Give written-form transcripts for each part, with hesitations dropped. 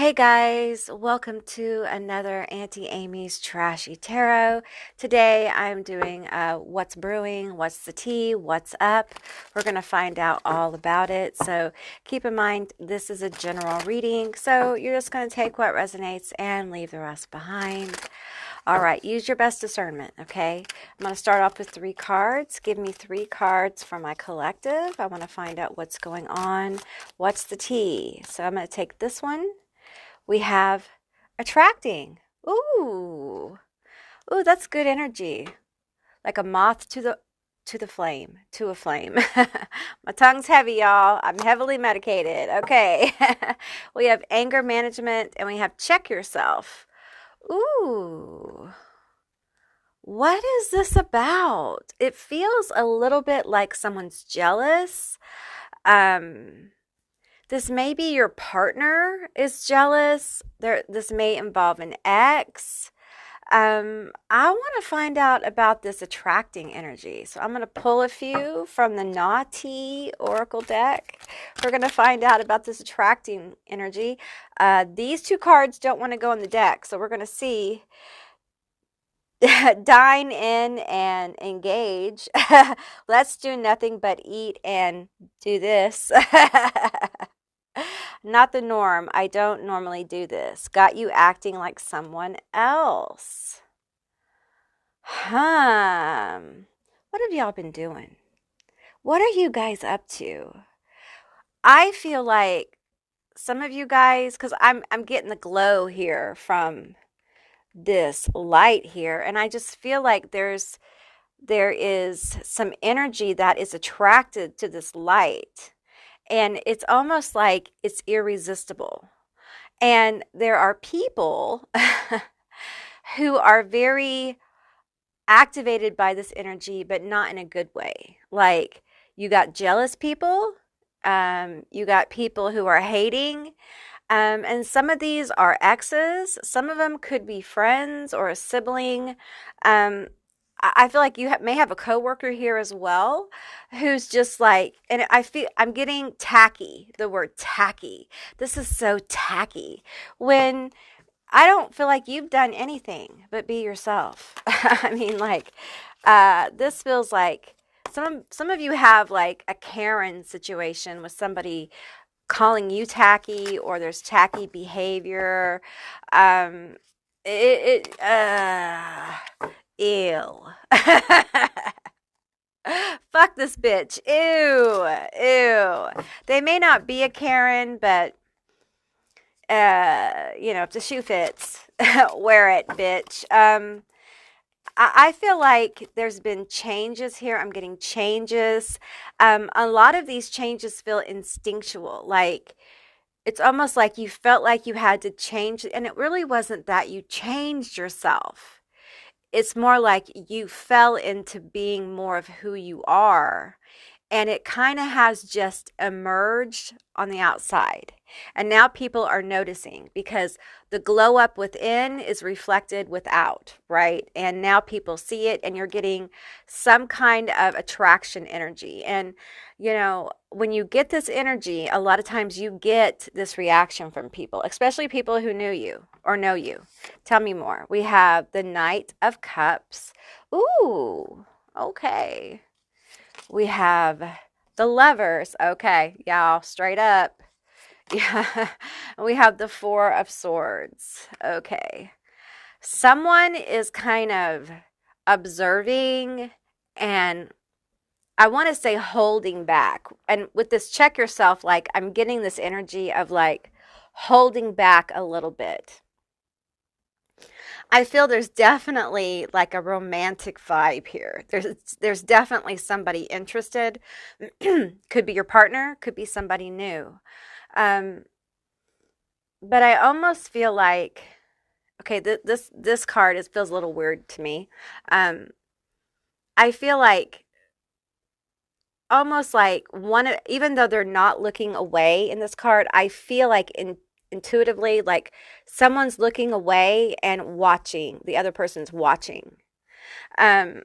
Hey guys, welcome to another Auntie Amy's Trashy Tarot. Today I'm doing what's brewing, what's the tea, what's up. We're going to find out all about it. So keep in mind, this is a general reading. So you're just going to take what resonates and leave the rest behind. All right, use your best discernment, okay? I'm going to start off with 3 cards. Give me 3 cards for my collective. I want to find out what's going on. What's the tea? So I'm going to take this one. We have attracting. Ooh. Ooh, that's good energy. Like a moth to the flame, to a flame. My tongue's heavy, y'all. I'm heavily medicated. Okay. We have anger management and we have check yourself. Ooh. What is this about? It feels a little bit like someone's jealous. This may be your partner is jealous. This may involve an ex. I want to find out about this attracting energy. So I'm going to pull a few from the Naughty Oracle deck. We're going to find out about this attracting energy. These 2 cards don't want to go in the deck. So we're going to see dine in and engage. Let's do nothing but eat and do this. Not the norm. I don't normally do this. Got you acting like someone else. What have y'all been doing? What are you guys up to? I feel like some of you guys, because I'm getting the glow here from this light here, and I just feel like there is some energy that is attracted to this light. And it's almost like it's irresistible. And there are people who are very activated by this energy, but not in a good way. Like you got jealous people, you got people who are hating, and some of these are exes. Some of them could be friends or a sibling. I feel like you may have a coworker here as well who's just like, and I feel I'm getting tacky, the word tacky. This is so tacky when I don't feel like you've done anything but be yourself. I mean, like, this feels like some of you have like a Karen situation with somebody calling you tacky, or there's tacky behavior. Um, Ew. Fuck this bitch. Ew. Ew. They may not be a Karen, but if the shoe fits, wear it, bitch. I feel like there's been changes here. I'm getting changes. A lot of these changes feel instinctual. Like it's almost like you felt like you had to change, and it really wasn't that you changed yourself. It's more like you fell into being more of who you are. And it kind of has just emerged on the outside. And now people are noticing because the glow up within is reflected without, right? And now people see it, and you're getting some kind of attraction energy. And, when you get this energy, a lot of times you get this reaction from people, especially people who knew you or know you. Tell me more. We have the Knight of Cups. Ooh, okay. We have the Lovers. Okay, y'all, straight up. Yeah. We have the Four of Swords. Okay. Someone is kind of observing, and I want to say holding back. And with this check yourself, like I'm getting this energy of like holding back a little bit. I feel there's definitely like a romantic vibe here. There's definitely somebody interested. Could be your partner, could be somebody new. Um, but I almost feel like, okay, this card feels a little weird to me. I feel like almost like even though they're not looking away in this card, I feel like intuitively like someone's looking away and watching, the other person's watching, um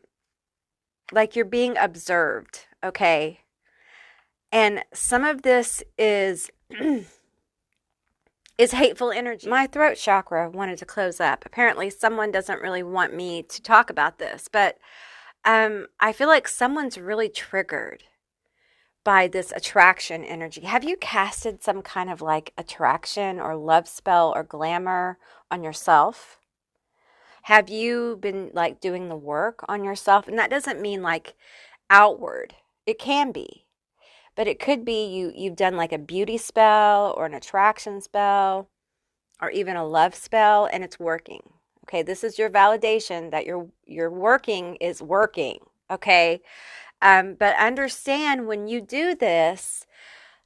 like you're being observed, okay? And some of this is is hateful energy. My throat chakra wanted to close up. Apparently, someone doesn't really want me to talk about this, but I feel like someone's really triggered by this attraction energy. Have you casted some kind of like attraction or love spell or glamour on yourself? Have you been like doing the work on yourself? And that doesn't mean like outward. It can be, but it could be you've done like a beauty spell or an attraction spell or even a love spell and it's working. Okay, this is your validation that your working is working. Okay, but understand when you do this,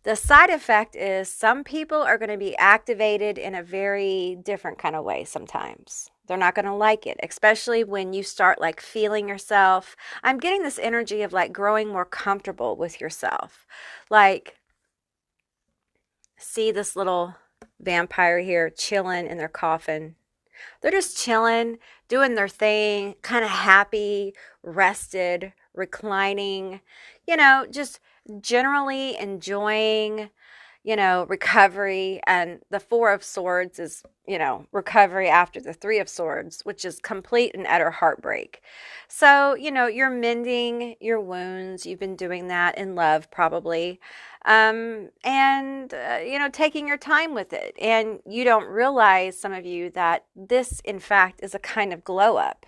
the side effect is some people are going to be activated in a very different kind of way sometimes. They're not going to like it, especially when you start like feeling yourself. I'm getting this energy of like growing more comfortable with yourself. Like, see this little vampire here chilling in their coffin. They're just chilling, doing their thing, kind of happy, rested, reclining, just generally enjoying, recovery. And the Four of Swords is, recovery after the Three of Swords, which is complete and utter heartbreak. So, you're mending your wounds. You've been doing that in love, probably. And taking your time with it. And you don't realize, some of you, that this, in fact, is a kind of glow up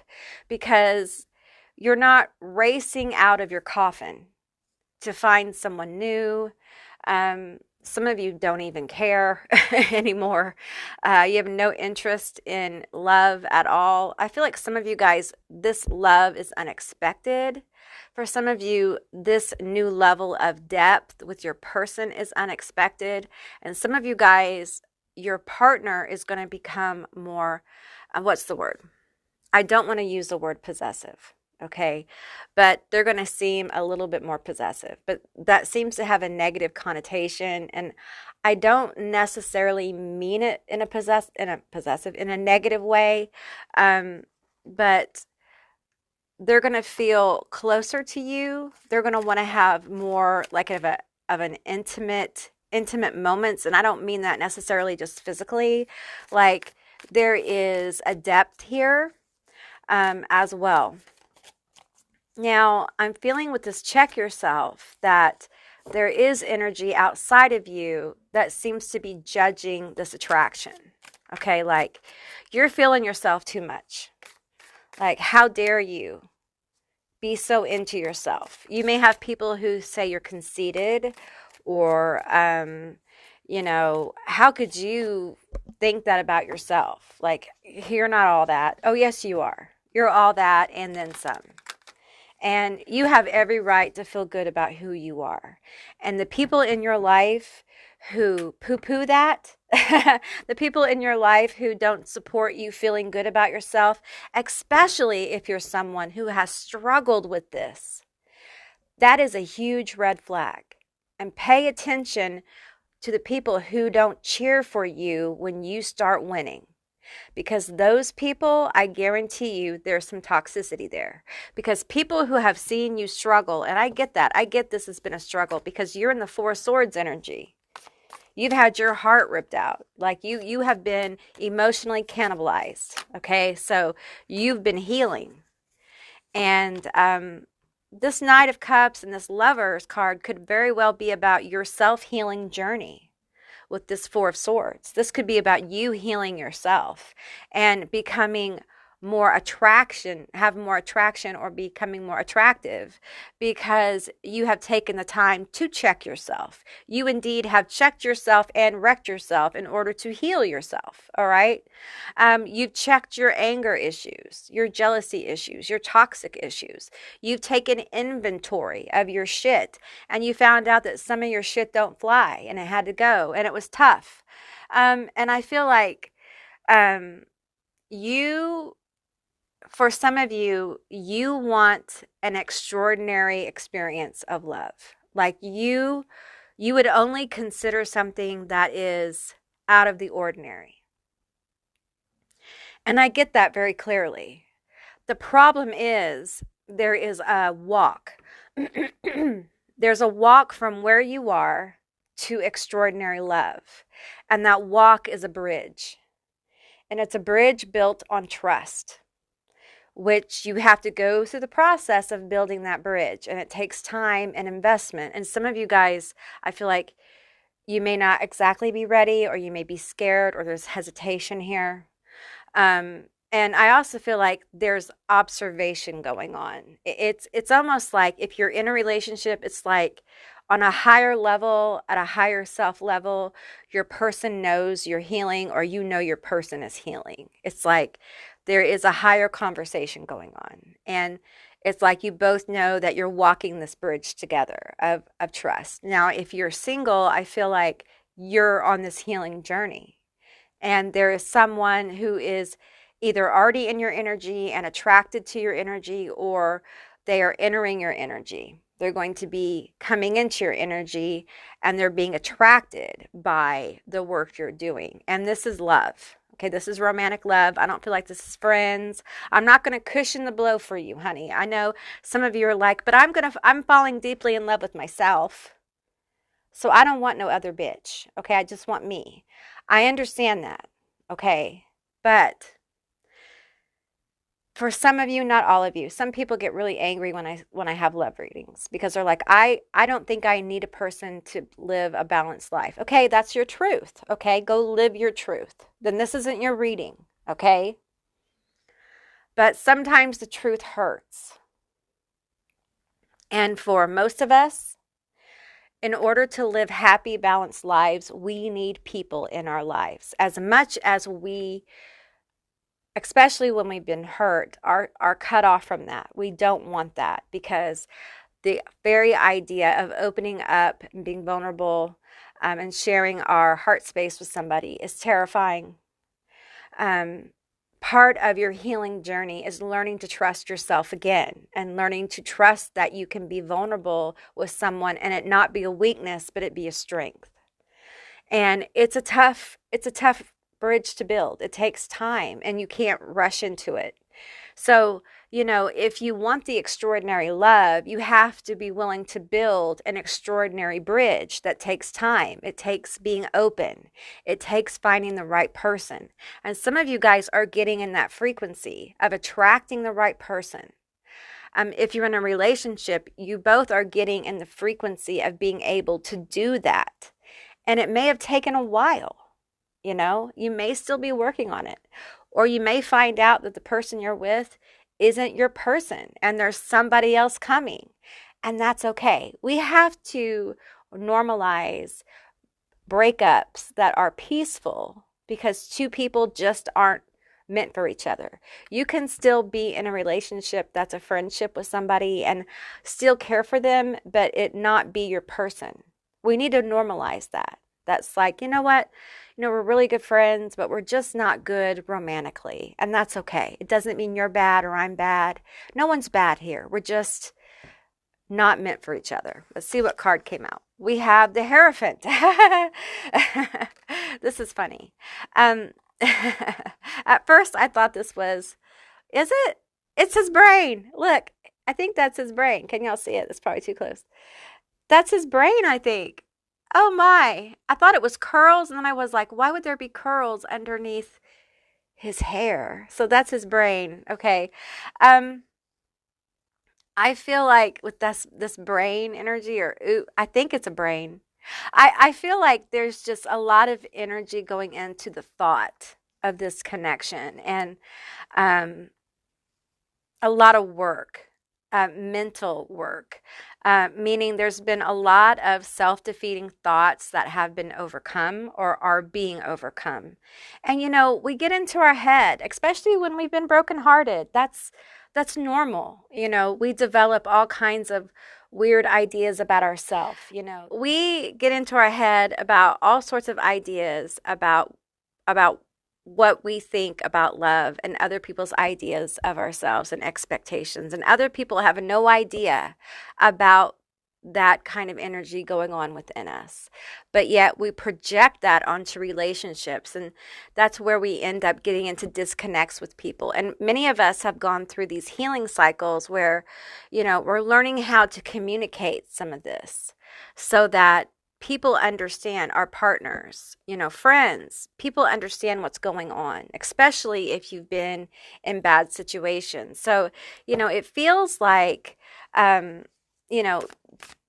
because you're not racing out of your coffin to find someone new. Some of you don't even care anymore. You have no interest in love at all. I feel like some of you guys, this love is unexpected. For some of you, this new level of depth with your person is unexpected. And some of you guys, your partner is going to become more, what's the word? I don't want to use the word possessive. Okay, but they're going to seem a little bit more possessive, but that seems to have a negative connotation, and I don't necessarily mean it in a negative way, but they're going to feel closer to you. They're going to want to have more like of an intimate moments, and I don't mean that necessarily just physically. Like, there is a depth here as well. Now, I'm feeling with this check yourself that there is energy outside of you that seems to be judging this attraction. Okay, like you're feeling yourself too much. Like, how dare you be so into yourself? You may have people who say you're conceited, or, how could you think that about yourself? Like, you're not all that. Oh, yes, you are. You're all that and then some. And you have every right to feel good about who you are. And the people in your life who poo-poo that, the people in your life who don't support you feeling good about yourself, especially if you're someone who has struggled with this, that is a huge red flag. And pay attention to the people who don't cheer for you when you start winning. Because those people, I guarantee you, there's some toxicity there. Because people who have seen you struggle, and I get that. I get this has been a struggle because you're in the Four Swords energy. You've had your heart ripped out. Like you have been emotionally cannibalized. Okay, so you've been healing. And this Knight of Cups and this Lovers card could very well be about your self-healing journey. With this Four of Swords, this could be about you healing yourself and becoming more have more attraction or becoming more attractive because you have taken the time to check yourself. You indeed have checked yourself and wrecked yourself in order to heal yourself. All right. You've checked your anger issues, your jealousy issues, your toxic issues. You've taken inventory of your shit and you found out that some of your shit don't fly and it had to go and it was tough. And I feel like, for some of you, you want an extraordinary experience of love. Like you would only consider something that is out of the ordinary. And I get that very clearly. The problem is there is a walk. There's a walk from where you are to extraordinary love. And that walk is a bridge. And it's a bridge built on trust, which you have to go through the process of building that bridge. And it takes time and investment. And some of you guys, I feel like you may not exactly be ready, or you may be scared, or there's hesitation here. And I also feel like there's observation going on. It's almost like if you're in a relationship, it's like on a higher level, at a higher self level, your person knows you're healing, or you know your person is healing. It's like there is a higher conversation going on. And it's like you both know that you're walking this bridge together of trust. Now, if you're single, I feel like you're on this healing journey. And there is someone who is either already in your energy and attracted to your energy, or they are entering your energy. They're going to be coming into your energy, and they're being attracted by the work you're doing. And this is love. Okay, this is romantic love. I don't feel like this is friends. I'm not going to cushion the blow for you, honey. I know some of you are like, but I'm falling deeply in love with myself. So I don't want no other bitch. Okay, I just want me. I understand that. Okay, but for some of you, not all of you, some people get really angry when I have love readings, because they're like, I don't think I need a person to live a balanced life. Okay, that's your truth. Okay, go live your truth. Then this isn't your reading. Okay, but sometimes the truth hurts. And for most of us, in order to live happy, balanced lives, we need people in our lives. As much as we, especially when we've been hurt, are cut off from that. We don't want that, because the very idea of opening up and being vulnerable and sharing our heart space with somebody is terrifying. Part of your healing journey is learning to trust yourself again, and learning to trust that you can be vulnerable with someone and it not be a weakness, but it be a strength. And it's a tough bridge to build. It takes time, and you can't rush into it. So, if you want the extraordinary love, you have to be willing to build an extraordinary bridge that takes time. It takes being open. It takes finding the right person. And some of you guys are getting in that frequency of attracting the right person. If you're in a relationship, you both are getting in the frequency of being able to do that. And it may have taken a while. You may still be working on it, or you may find out that the person you're with isn't your person and there's somebody else coming, and that's okay. We have to normalize breakups that are peaceful, because two people just aren't meant for each other. You can still be in a relationship that's a friendship with somebody and still care for them, but it not be your person. We need to normalize that. That's like, you know what? We're really good friends, but we're just not good romantically. And that's okay. It doesn't mean you're bad or I'm bad. No one's bad here. We're just not meant for each other. Let's see what card came out. We have the Hierophant. This is funny. At first, I thought this was, is it? It's his brain. Look, I think that's his brain. Can y'all see it? It's probably too close. That's his brain, I think. Oh my, I thought it was curls, and then I was like, why would there be curls underneath his hair? So that's his brain. Okay. I feel like with this brain energy, I think it's a brain. I feel like there's just a lot of energy going into the thought of this connection, and a lot of work. Mental work, meaning there's been a lot of self-defeating thoughts that have been overcome or are being overcome. And we get into our head, especially when we've been brokenhearted. That's normal. We develop all kinds of weird ideas about ourselves. We get into our head about all sorts of ideas about what we think about love and other people's ideas of ourselves and expectations. And other people have no idea about that kind of energy going on within us. But yet we project that onto relationships. And that's where we end up getting into disconnects with people. And many of us have gone through these healing cycles where, we're learning how to communicate some of this so that people understand, our partners, friends, people understand what's going on, especially if you've been in bad situations. So, it feels like, you know,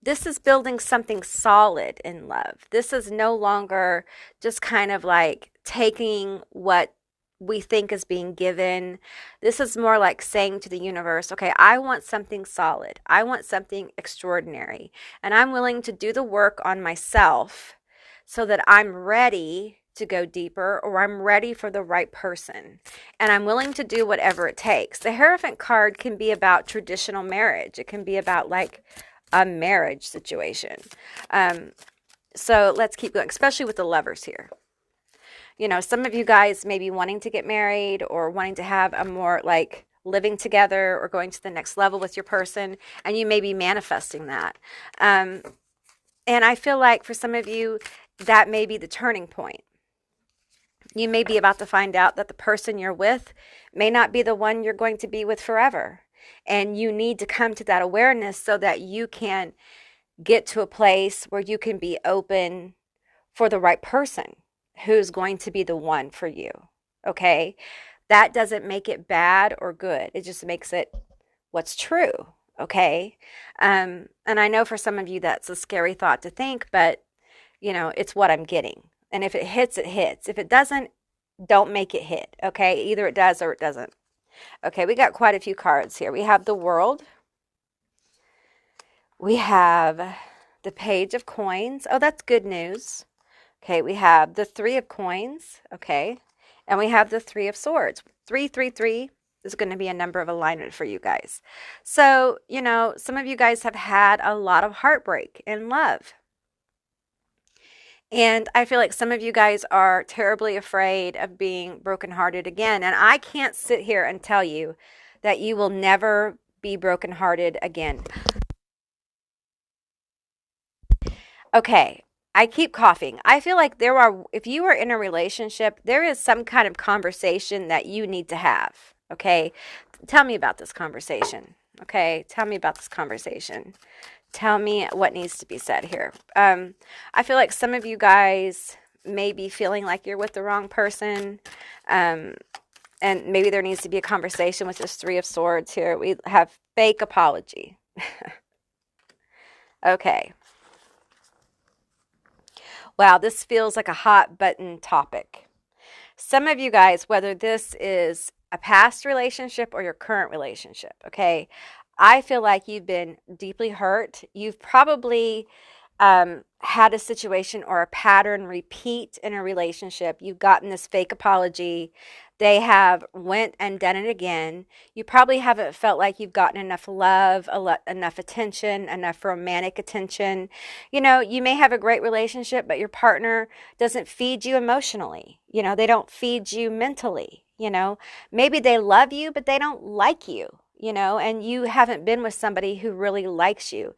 this is building something solid in love. This is no longer just kind of like taking what we think is being given. This is more like saying to the universe, okay, I want something solid. I want something extraordinary. And I'm willing to do the work on myself so that I'm ready to go deeper, or I'm ready for the right person. And I'm willing to do whatever it takes. The Hierophant card can be about traditional marriage. It can be about like a marriage situation. So let's keep going, especially with the Lovers here. Some of you guys may be wanting to get married or wanting to have a more like living together or going to the next level with your person, and you may be manifesting that. And I feel like for some of you, that may be the turning point. You may be about to find out that the person you're with may not be the one you're going to be with forever. And you need to come to that awareness so that you can get to a place where you can be open for the right person who's going to be the one for you. Okay? That doesn't make it bad or good. It just makes it what's true. Okay? And I know for some of you that's a scary thought to think, but it's what I'm getting. And if it hits, it hits. If it doesn't, don't make it hit. Okay? Either it does or it doesn't. Okay, we got quite a few cards here. We have the World. We have the Page of Coins. Oh, that's good news. Okay, we have the Three of Coins. Okay, and we have the Three of Swords. 333 is going to be a number of alignment for you guys. So, some of you guys have had a lot of heartbreak in love. And I feel like some of you guys are terribly afraid of being brokenhearted again. And I can't sit here and tell you that you will never be brokenhearted again. Okay, I keep coughing. I feel like if you are in a relationship, there is some kind of conversation that you need to have. Okay, tell me about this conversation. Okay, tell me about this conversation. Tell me what needs to be said here. I feel like some of you guys may be feeling like you're with the wrong person. And maybe there needs to be a conversation with this Three of Swords here. We have fake apology. Okay. Wow, this feels like a hot button topic. Some of you guys, whether this is a past relationship or your current relationship, okay, I feel like you've been deeply hurt. You've probably had a situation or a pattern repeat in a relationship. You've gotten this fake apology. They have went and done it again. You probably haven't felt like you've gotten enough love, enough attention, enough romantic attention. You may have a great relationship, but your partner doesn't feed you emotionally. They don't feed you mentally. Maybe they love you, but they don't like you. And you haven't been with somebody who really likes you.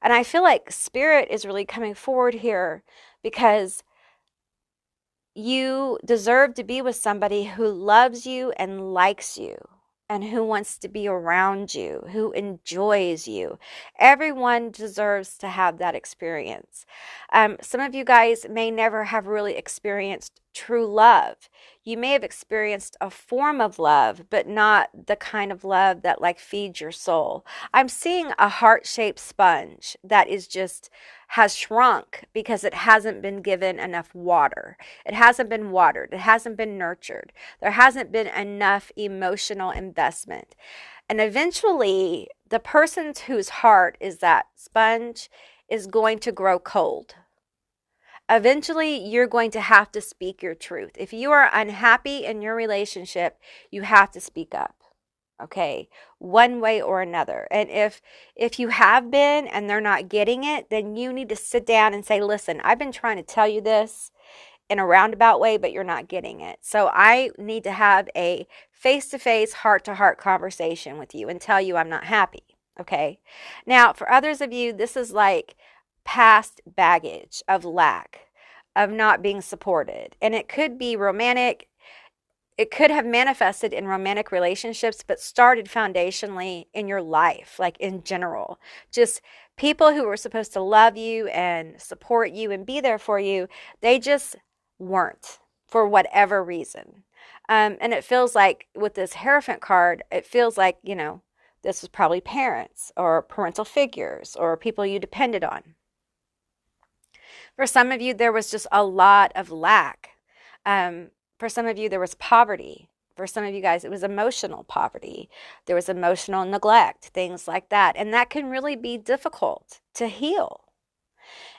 And I feel like Spirit is really coming forward here because you deserve to be with somebody who loves you and likes you and who wants to be around you, who enjoys you. Everyone deserves to have that experience. Some of you guys may never have really experienced true love. You may have experienced a form of love, but not the kind of love that like feeds your soul. I'm seeing a heart-shaped sponge that has shrunk because it hasn't been given enough water. It hasn't been watered. It hasn't been nurtured. There hasn't been enough emotional investment. And eventually, the person whose heart is that sponge is going to grow cold. Eventually, you're going to have to speak your truth. If you are unhappy in your relationship, you have to speak up. Okay, one way or another. And if you have been and they're not getting it, then you need to sit down and say, listen, I've been trying to tell you this in a roundabout way, but you're not getting it. So I need to have a face-to-face, heart-to-heart conversation with you and tell you I'm not happy. Okay, now for others of you, this is like past baggage of lack, of not being supported. And it could be romantic. it could have manifested in romantic relationships, but started foundationally in your life, like in general. Just people who were supposed to love you and support you and be there for you, they just weren't for whatever reason. And it feels like with this Hierophant card, it feels like, this was probably parents or parental figures or people you depended on. For some of you, there was just a lot of lack. For some of you, there was poverty. For some of you guys, it was emotional poverty. There was emotional neglect, things like that. And that can really be difficult to heal.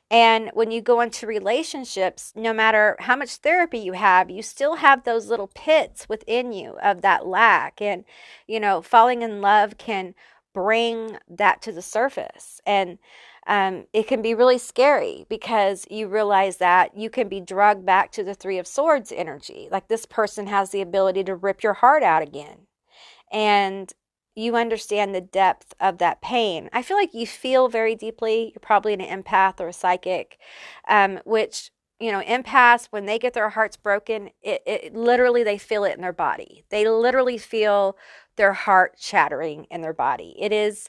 And when you go into relationships, no matter how much therapy you have, you still have those little pits within you of that lack. And, falling in love can bring that to the surface. And it can be really scary because you realize that you can be drugged back to the Three of Swords energy. Like this person has the ability to rip your heart out again. And you understand the depth of that pain. I feel like you feel very deeply. You're probably an empath or a psychic, which, empaths, when they get their hearts broken, it literally, they feel it in their body. They literally feel their heart shattering in their body. It is,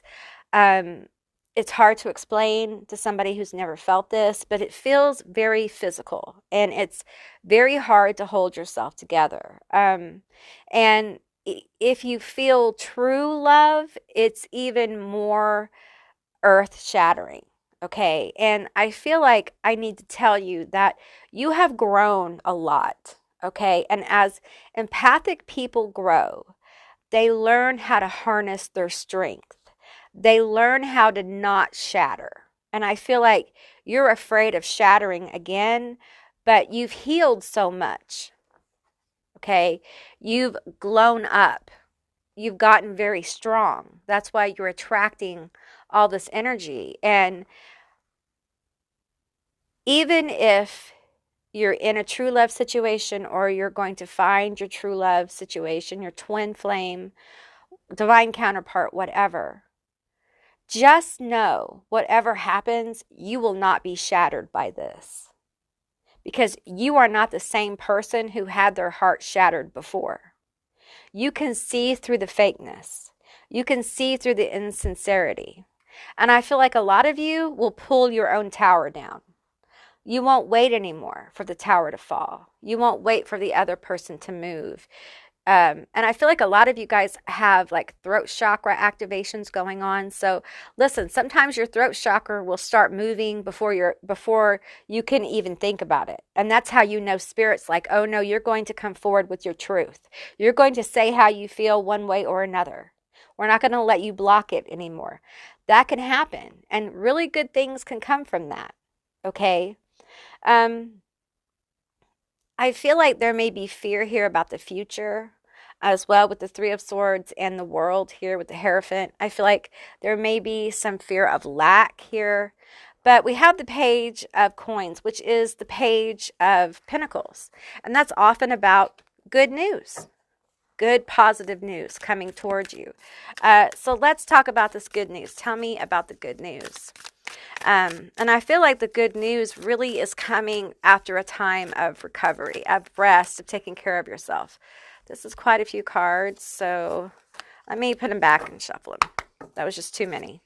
it's hard to explain to somebody who's never felt this, but it feels very physical and it's very hard to hold yourself together. And if you feel true love, it's even more earth-shattering, okay? And I feel like I need to tell you that you have grown a lot, okay? And as empathic people grow, they learn how to harness their strength. They learn how to not shatter. And I feel like you're afraid of shattering again, but you've healed so much. Okay, you've grown up. You've gotten very strong. That's why you're attracting all this energy. And even if you're in a true love situation or you're going to find your true love situation, your twin flame, divine counterpart, whatever, just know whatever happens, you will not be shattered by this. Because you are not the same person who had their heart shattered before. You can see through the fakeness. You can see through the insincerity. And I feel like a lot of you will pull your own tower down. You won't wait anymore for the tower to fall. You won't wait for the other person to move. And I feel like a lot of you guys have like throat chakra activations going on. So listen, sometimes your throat chakra will start moving before you can even think about it. And that's how you know spirit's like, oh no, you're going to come forward with your truth. You're going to say how you feel one way or another. We're not going to let you block it anymore. That can happen. And really good things can come from that. Okay. I feel like there may be fear here about the future as well with the Three of Swords and the World here with the Hierophant. I feel like there may be some fear of lack here. But we have the Page of Coins, which is the Page of Pentacles. And that's often about good news, good positive news coming towards you. So let's talk about this good news. Tell me about the good news. And I feel like the good news really is coming after a time of recovery, of rest, of taking care of yourself. This is quite a few cards, so let me put them back and shuffle them. That was just too many.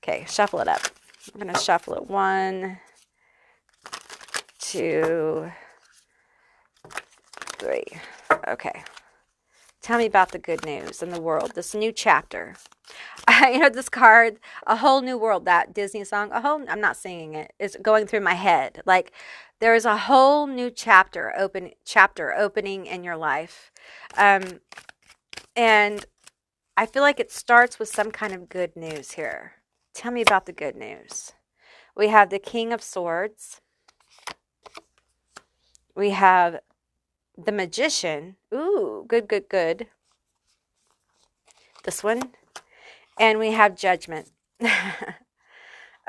Okay, shuffle it up. I'm going to shuffle it 1, 2, 3. Okay. Tell me about the good news in the world, this new chapter. This card, A Whole New World, that Disney song, I'm not singing it. It's going through my head. Like there is a whole new chapter opening in your life. And I feel like it starts with some kind of good news here. Tell me about the good news. We have the King of Swords. We have the Magician. Ooh, good, good, good. This one. And we have Judgment.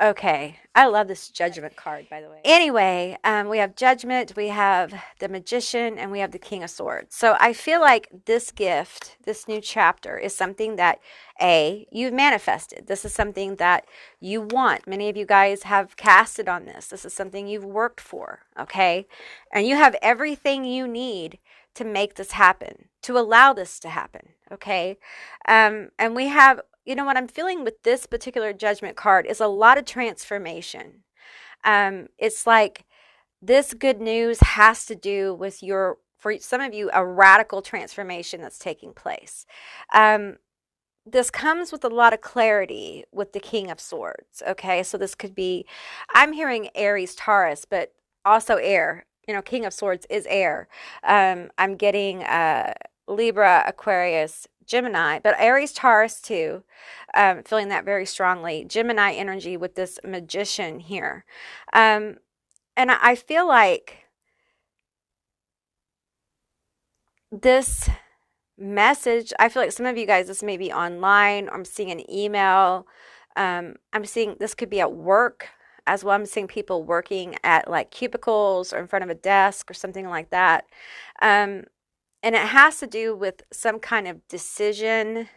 Okay. I love this Judgment card, by the way. Anyway, we have Judgment, we have the Magician, and we have the King of Swords. So I feel like this gift, this new chapter, is something that, you've manifested. This is something that you want. Many of you guys have casted on this. This is something you've worked for, okay? And you have everything you need to make this happen, to allow this to happen, okay? And we have, you know, what I'm feeling with this particular judgment card is a lot of transformation. It's like this good news has to do with for some of you, a radical transformation that's taking place. This comes with a lot of clarity with the King of Swords, okay? So this could be, I'm hearing Aries, Taurus, but also air. You know, King of Swords is air. I'm getting Libra, Aquarius, Gemini, but Aries, Taurus too. Feeling that very strongly. Gemini energy with this Magician here. And I feel like this message, I feel like some of you guys, this may be online, or I'm seeing an email. I'm seeing this could be at work as well. I'm seeing people working at like cubicles or in front of a desk or something like that. And it has to do with some kind of decision,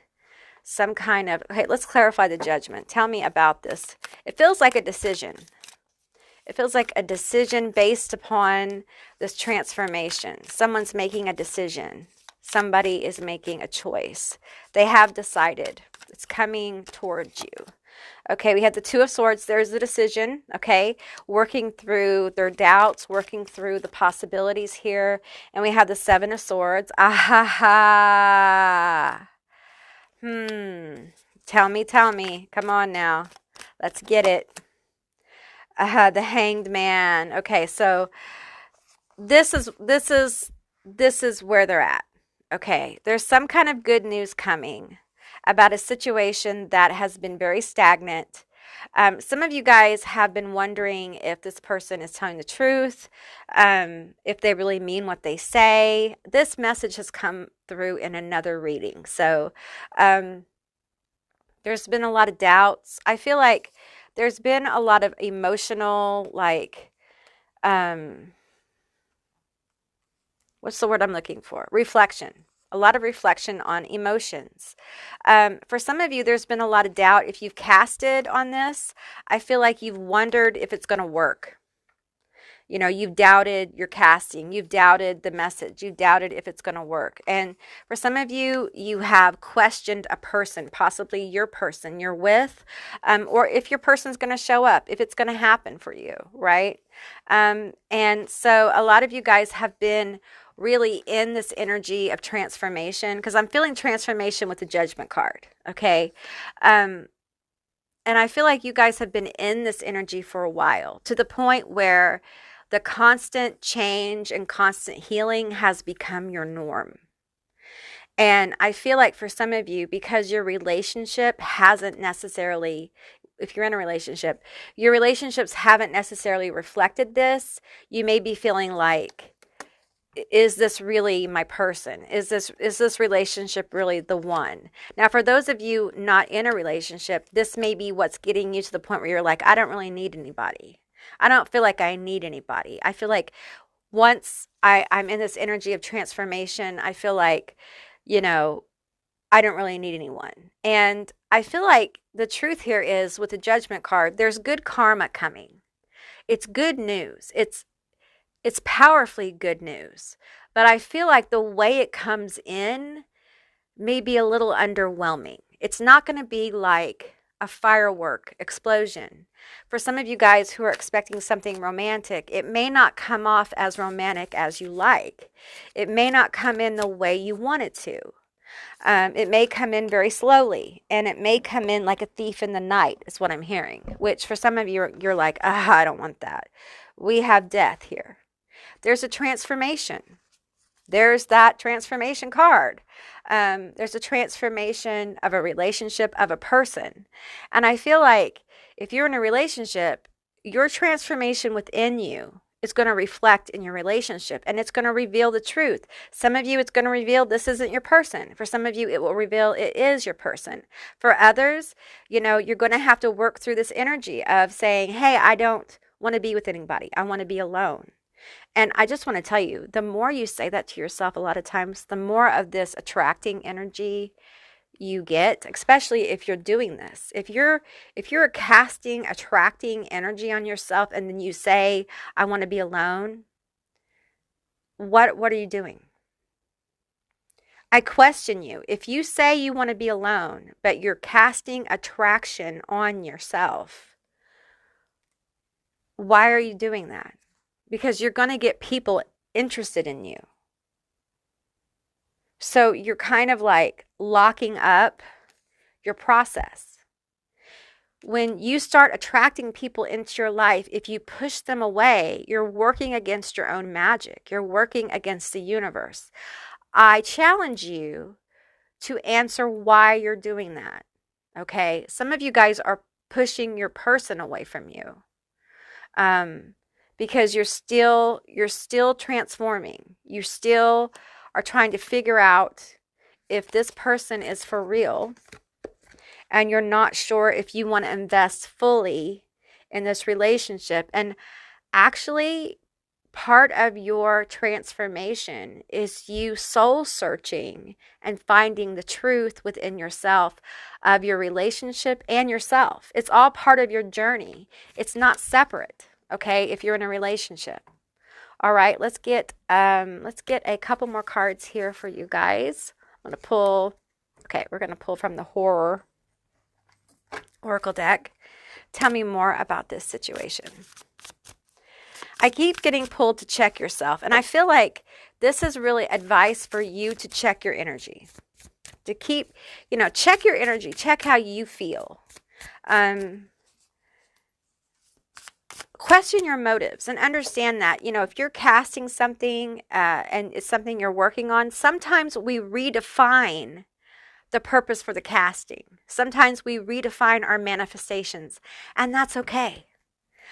some kind of, okay, let's clarify the judgment. Tell me about this. It feels like a decision. It feels like a decision based upon this transformation. Someone's making a decision. Somebody is making a choice. They have decided. It's coming towards you. Okay, we had the Two of Swords. There's the decision, okay? Working through their doubts, working through the possibilities here. And we have the Seven of Swords. Ah ha ha. Tell me. Come on now. Let's get it. The Hanged Man. Okay, so this is where they're at. Okay, there's some kind of good news coming about a situation that has been very stagnant. Some of you guys have been wondering if this person is telling the truth, if they really mean what they say. This message has come through in another reading. So there's been a lot of doubts. I feel like there's been a lot of emotional, like, what's the word I'm looking for? Reflection. A lot of reflection on emotions. For some of you, there's been a lot of doubt. If you've casted on this, I feel like you've wondered if it's going to work. You know, you've doubted your casting. You've doubted the message. You've doubted if it's going to work. And for some of you, you have questioned a person, possibly your person you're with, or if your person's going to show up, if it's going to happen for you, right? And so a lot of you guys have been really in this energy of transformation, because I'm feeling transformation with the Judgment card, okay? And I feel like you guys have been in this energy for a while, to the point where the constant change and constant healing has become your norm. And I feel like for some of you, because your relationship hasn't necessarily, if you're in a relationship, your relationships haven't necessarily reflected this, you may be feeling like, is this really my person? Is this relationship really the one? Now, for those of you not in a relationship, this may be what's getting you to the point where you're like, I don't really need anybody. I don't feel like I need anybody. I feel like once I'm in this energy of transformation, I feel like, you know, I don't really need anyone. And I feel like the truth here is, with the Judgment card, there's good karma coming. It's good news. It's powerfully good news, but I feel like the way it comes in may be a little underwhelming. It's not going to be like a firework explosion. For some of you guys who are expecting something romantic, it may not come off as romantic as you like. It may not come in the way you want it to. It may come in very slowly, and it may come in like a thief in the night, is what I'm hearing, which for some of you, you're like, I don't want that. We have death here. There's a transformation. There's that transformation card. There's a transformation of a relationship, of a person. And I feel like if you're in a relationship, your transformation within you is going to reflect in your relationship, and it's going to reveal the truth. Some of you, it's going to reveal this isn't your person. For some of you, it will reveal it is your person. For others, you know, you're going to have to work through this energy of saying, hey, I don't want to be with anybody. I want to be alone. And I just want to tell you, the more you say that to yourself, a lot of times, the more of this attracting energy you get, especially if you're doing this. If you're casting attracting energy on yourself, and then you say, I want to be alone, what are you doing? I question you. If you say you want to be alone, but you're casting attraction on yourself, why are you doing that? Because you're going to get people interested in you. So you're kind of like locking up your process. When you start attracting people into your life, if you push them away, you're working against your own magic. You're working against the universe. I challenge you to answer why you're doing that. Okay? Some of you guys are pushing your person away from you. Because you're still transforming. You still are trying to figure out if this person is for real, and you're not sure if you want to invest fully in this relationship. And actually, part of your transformation is you soul searching and finding the truth within yourself of your relationship and yourself. It's all part of your journey. It's not separate, okay, if you're in a relationship. All right, let's get a couple more cards here for you guys. I'm going to pull, okay, we're going to pull from the Horror Oracle deck. Tell me more about this situation. I keep getting pulled to check yourself, and I feel like this is really advice for you to check your energy. To keep, check your energy, check how you feel. Question your motives and understand that, if you're casting something and it's something you're working on, sometimes we redefine the purpose for the casting. Sometimes we redefine our manifestations, and that's okay.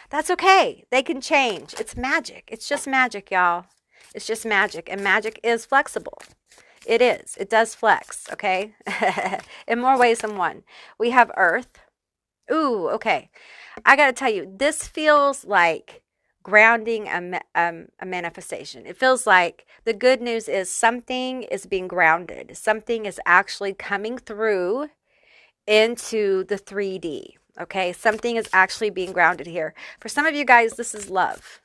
That's okay. They can change. It's magic. It's just magic, y'all. It's just magic, and magic is flexible. It is. It does flex, okay? In more ways than one. We have Earth. Ooh, okay. I got to tell you, this feels like grounding a manifestation. It feels like the good news is something is being grounded. Something is actually coming through into the 3D. Okay, something is actually being grounded here. For some of you guys, this is love.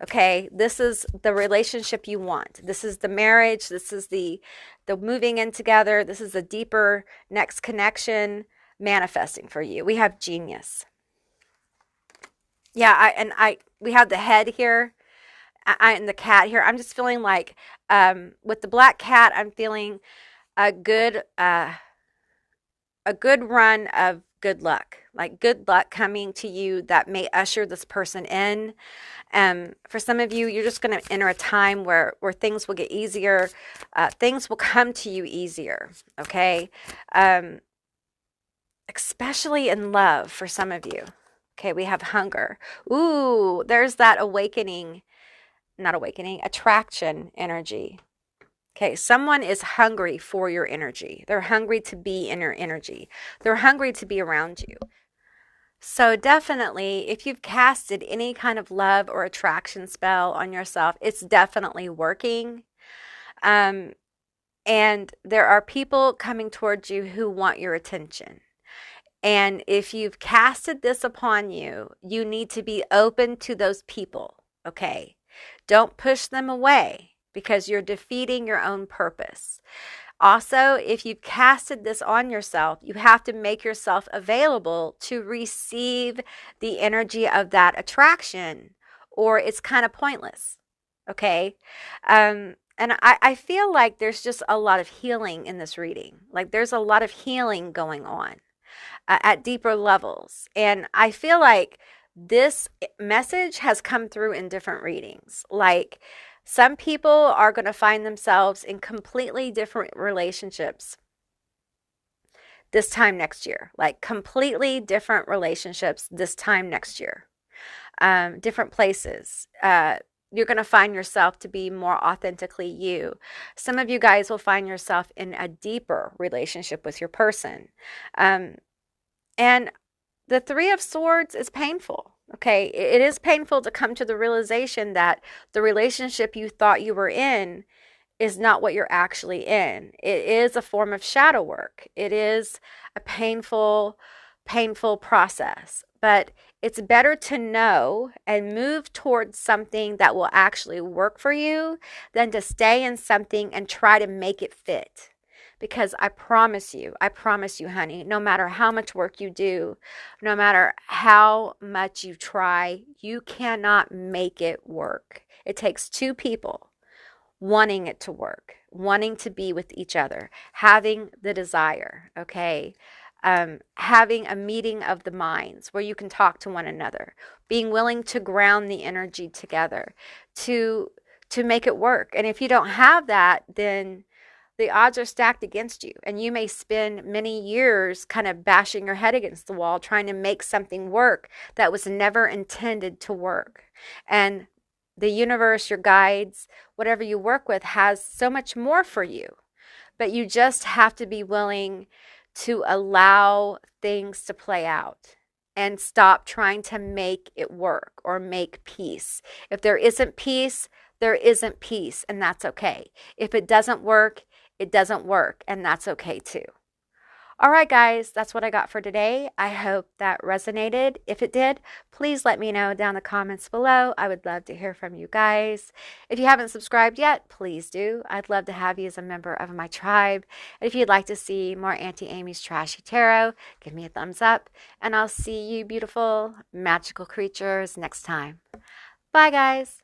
Okay, this is the relationship you want. This is the marriage. This is the moving in together. This is a deeper next connection manifesting for you. We have Genius. Yeah, we have the head here, and the cat here. I'm just feeling like, with the black cat, I'm feeling a good run of good luck, like good luck coming to you that may usher this person in. For some of you, you're just going to enter a time where things will get easier. Things will come to you easier. Okay, especially in love for some of you. Okay, we have Hunger. Ooh, there's that attraction energy. Okay, someone is hungry for your energy. They're hungry to be in your energy. They're hungry to be around you. So definitely, if you've casted any kind of love or attraction spell on yourself, it's definitely working. And there are people coming towards you who want your attention. And if you've casted this upon you, you need to be open to those people, okay? Don't push them away because you're defeating your own purpose. Also, if you've casted this on yourself, you have to make yourself available to receive the energy of that attraction, or it's kind of pointless, okay? And I feel like there's just a lot of healing in this reading. Like there's a lot of healing going on at deeper levels. And I feel like this message has come through in different readings. Like some people are going to find themselves in completely different relationships this time next year. Like completely different relationships this time next year. Different places. You're going to find yourself to be more authentically you. Some of you guys will find yourself in a deeper relationship with your person. And the Three of Swords is painful. Okay, it is painful to come to the realization that the relationship you thought you were in is not what you're actually in. It is a form of shadow work. It is a painful process. But it's better to know and move towards something that will actually work for you than to stay in something and try to make it fit. Because I promise you, honey, no matter how much work you do, no matter how much you try, you cannot make it work. It takes two people wanting it to work, wanting to be with each other, having the desire, okay? Having a meeting of the minds where you can talk to one another, being willing to ground the energy together to make it work. And if you don't have that, then the odds are stacked against you, and you may spend many years kind of bashing your head against the wall trying to make something work that was never intended to work. And the universe, your guides, whatever you work with has so much more for you. But you just have to be willing to allow things to play out and stop trying to make it work or make peace. If there isn't peace, there isn't peace, and that's okay. If it doesn't work, it doesn't work, and that's okay too. All right, guys, that's what I got for today. I hope that resonated. If it did, please let me know down in the comments below. I would love to hear from you guys. If you haven't subscribed yet, please do. I'd love to have you as a member of my tribe. And if you'd like to see more Auntie Amy's Trashy Tarot, give me a thumbs up. And I'll see you beautiful, magical creatures next time. Bye, guys.